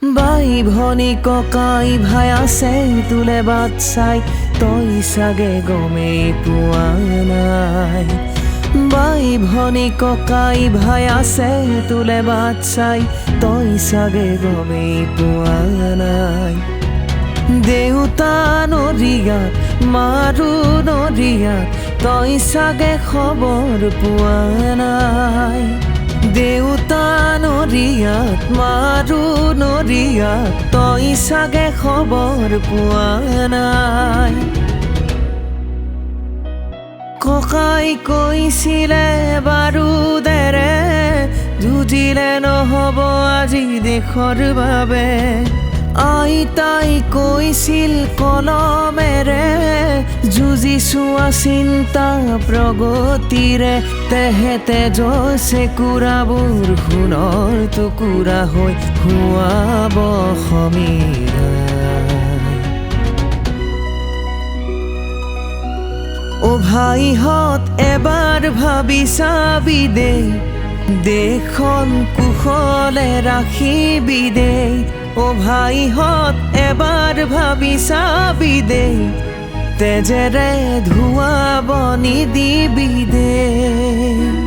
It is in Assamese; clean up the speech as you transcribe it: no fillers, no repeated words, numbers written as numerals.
বাই ভনী ককাই ভাই আছে তোলে বাট চাই তই চাগে গমেই পোৱা নাই। বাই ভনী ককাই ভাই আছে তোলে বাট চাই তই চাগে গমেই পোৱা নাই। দেউতা নদীয়াত মাৰো নদীয়াত তই চাগে খবৰ পোৱা নাই। দেউতা নদীয়াত মাৰো নদীয়াত তই চাগে খবৰ পোৱা নাই। ককাই কৈছিলে বাৰুদেৰে যুঁজিলে নহব আজি দেশৰ বাবে। আইতাই কৈছিল কলমেৰে যুঁজিছো চিন্তা প্ৰগতিৰে। তেহেতে জৈছে কুৰাবোৰ সোণৰ টুকুৰা হৈ খুৱাব সমীৰাই। অ ভাইহঁত এবাৰ ভাবি চাবি দেই, দেশখন কুশলে ৰাখিবি দেই। অ ভাইহঁত এবাৰ ভাবি চাবি দেই, তেজেৰে ধুৱাব নিদিবি দেই।